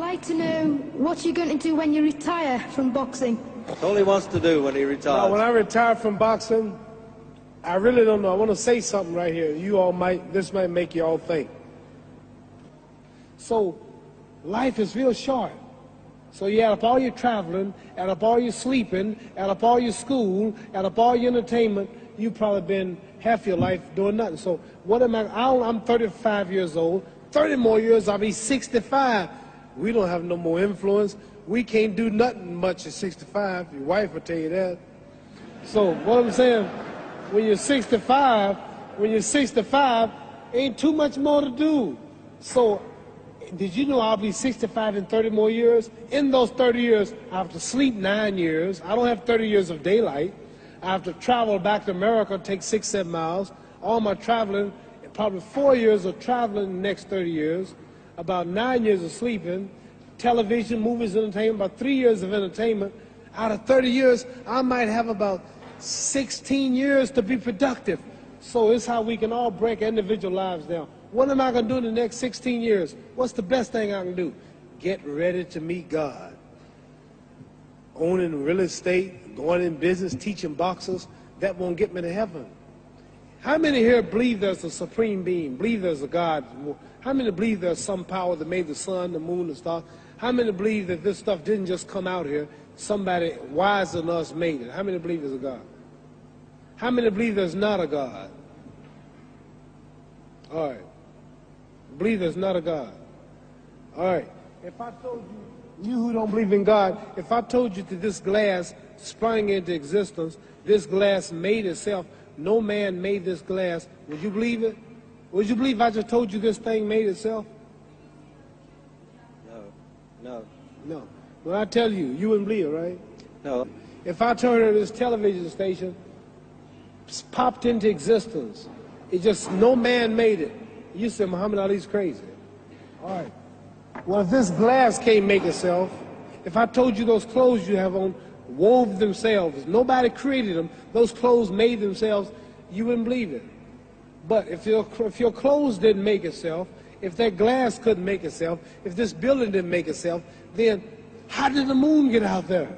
like to know what you're going to do when you retire from boxing. That's all he wants to do when he retires. Now, when I retire from boxing, I really don't know. I want to say something right here. This might make you all think. So, life is real short. So you add up all your traveling, add up all your sleeping, add up all your school, add up all your entertainment, you've probably been half your life doing nothing. So what am I'm 35 years old. 30 more years, I'll be 65. We don't have no more influence. We can't do nothing much at 65. Your wife will tell you that. So what I'm saying, when you're 65, ain't too much more to do. So did you know I'll be 65 in 30 more years? In those 30 years, I have to sleep 9 years. I don't have 30 years of daylight. I have to travel back to America, take 6-7 miles. All my traveling, probably 4 years of traveling in the next 30 years, about 9 years of sleeping, television, movies, entertainment, about 3 years of entertainment. Out of 30 years, I might have about 16 years to be productive. So it's how we can all break individual lives down. What am I going to do in the next 16 years? What's the best thing I can do? Get ready to meet God. Owning real estate, going in business, teaching boxers, that won't get me to heaven. How many here believe there's a supreme being, believe there's a God? How many believe there's some power that made the sun, the moon, the stars? How many believe that this stuff didn't just come out here? Somebody wiser than us made it. How many believe there's a God? How many believe there's not a God? All right. Believe there's not a God. All right. If I told you who don't believe in God, if I told you that this glass sprang into existence, this glass made itself, no man made this glass, would you believe it? Would you believe I just told you this thing made itself? No. When I tell you, you wouldn't believe it, right? No. If I told her this television station popped into existence, it just, no man made it, you said Muhammad Ali's crazy. All right. Well, if this glass can't make itself, if I told you those clothes you have on wove themselves, nobody created them, those clothes made themselves, you wouldn't believe it. But if your clothes didn't make itself, if that glass couldn't make itself, if this building didn't make itself, then how did the moon get out there?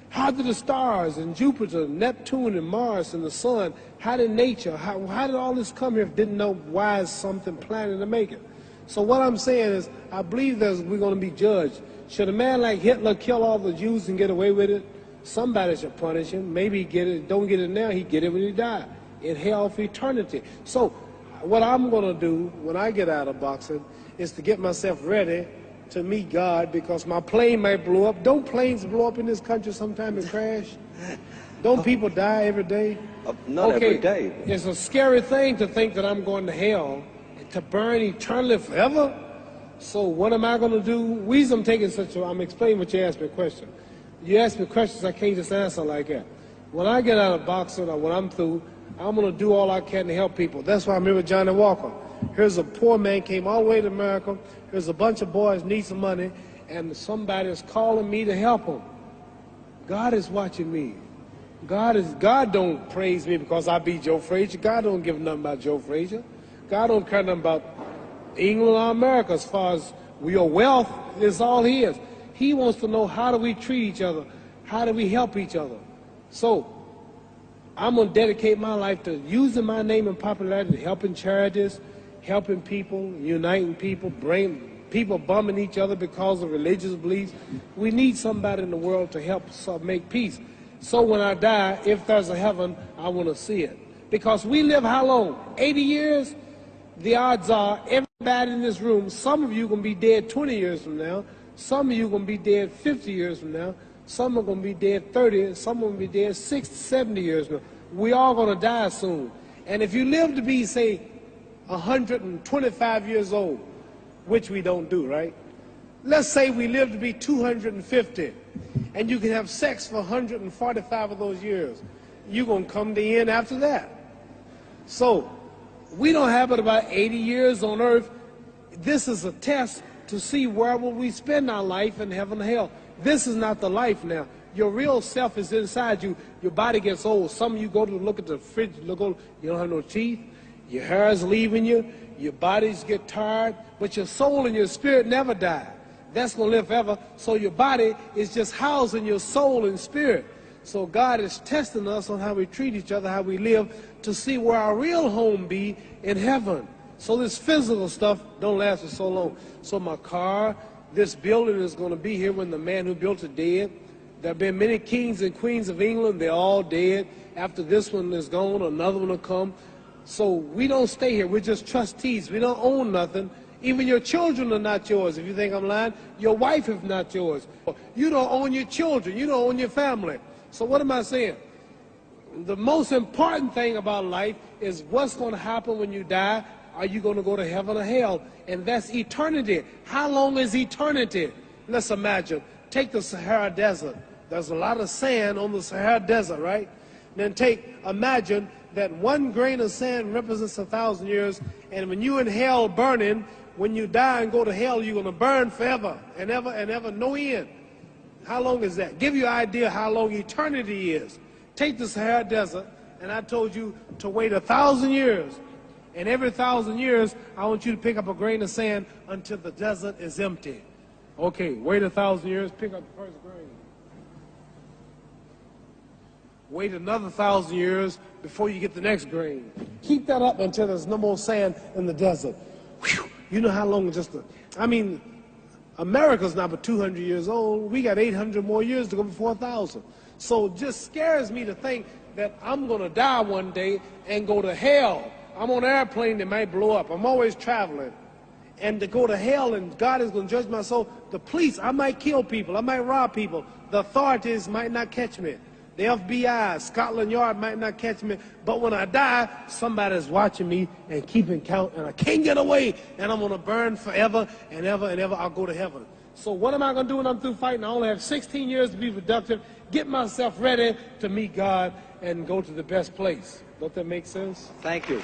How did the stars and Jupiter, Neptune and Mars and the sun, how did nature, how did all this come here if didn't know why is something planning to make it? So what I'm saying is, I believe we're going to be judged. Should a man like Hitler kill all the Jews and get away with it? Somebody should punish him. Maybe he get it, don't get it now, he get it when he die. In hell for eternity. So what I'm going to do when I get out of boxing is to get myself ready to meet God, because my plane might blow up. Don't planes blow up in this country sometime and crash? Don't people die every day? Not every day. It's a scary thing to think that I'm going to hell to burn eternally forever. So what am I going to do? I'm explaining what you asked me a question. You ask me questions I can't just answer like that. When I get out of boxing or when I'm through, I'm going to do all I can to help people. That's why I'm here with Johnny Walker. Here's a poor man, came all the way to America. Here's a bunch of boys need some money, and somebody is calling me to help them. God is watching me. God don't praise me because I beat Joe Frazier. God don't give nothing about Joe Frazier. God don't care nothing about England or America as far as your wealth is all his. He wants to know, how do we treat each other? How do we help each other? So I'm going to dedicate my life to using my name and popularity, helping charities, helping people, uniting people, bring people bumming each other because of religious beliefs. We need somebody in the world to help us make peace. So when I die, if there's a heaven, I want to see it. Because we live how long? 80 years? The odds are everybody in this room, some of you are going to be dead 20 years from now, some of you are going to be dead 50 years from now, some are going to be dead 30, some are going to be dead 60, 70 years from now. We all going to die soon. And if you live to be, say, 125 years old, which we don't do, right? Let's say we live to be 250, and you can have sex for 145 of those years. You're going to come to the end after that. So we don't have but about 80 years on earth. This is a test to see where will we spend our life in heaven or hell. This is not the life now. Your real self is inside you. Your body gets old. Some of you go to look at the fridge, you don't have no teeth. Your hair is leaving you. Your bodies get tired. But your soul and your spirit never die. that's going to live forever. So your body is just housing your soul and spirit. So God is testing us on how we treat each other, how we live, to see where our real home be in heaven. So this physical stuff don't last for so long. So my car, this building is going to be here when the man who built it dead. There have been many kings and queens of England. They're all dead. After this one is gone, another one will come. So we don't stay here. We're just trustees. We don't own nothing. Even your children are not yours. If you think I'm lying, your wife is not yours. You don't own your children. You don't own your family. So what am I saying? The most important thing about life is what's going to happen when you die. Are you going to go to heaven or hell? And that's eternity. How long is eternity? Let's imagine. Take the Sahara Desert. There's a lot of sand on the Sahara Desert, right? Then imagine that one grain of sand represents 1,000 years, and when you in hell burning, when you die and go to hell, you're going to burn forever and ever, no end. How long is that? Give you an idea how long eternity is. Take the Sahara Desert, and I told you to wait 1,000 years. And every 1,000 years, I want you to pick up a grain of sand until the desert is empty. Okay, wait 1,000 years, pick up the first grain. Wait another 1,000 years before you get the next grain. Keep that up until there's no more sand in the desert. Whew. You know how long America's not but 200 years old. We got 800 more years to go before 1,000. So it just scares me to think that I'm going to die one day and go to hell. I'm on an airplane that might blow up. I'm always traveling. And to go to hell and God is going to judge my soul. The police, I might kill people. I might rob people. The authorities might not catch me. The FBI, Scotland Yard might not catch me. But when I die, somebody's watching me and keeping count. And I can't get away. And I'm going to burn forever and ever and ever. I'll go to heaven. So what am I going to do when I'm through fighting? I only have 16 years to be productive. Get myself ready to meet God and go to the best place. Don't that make sense? Thank you.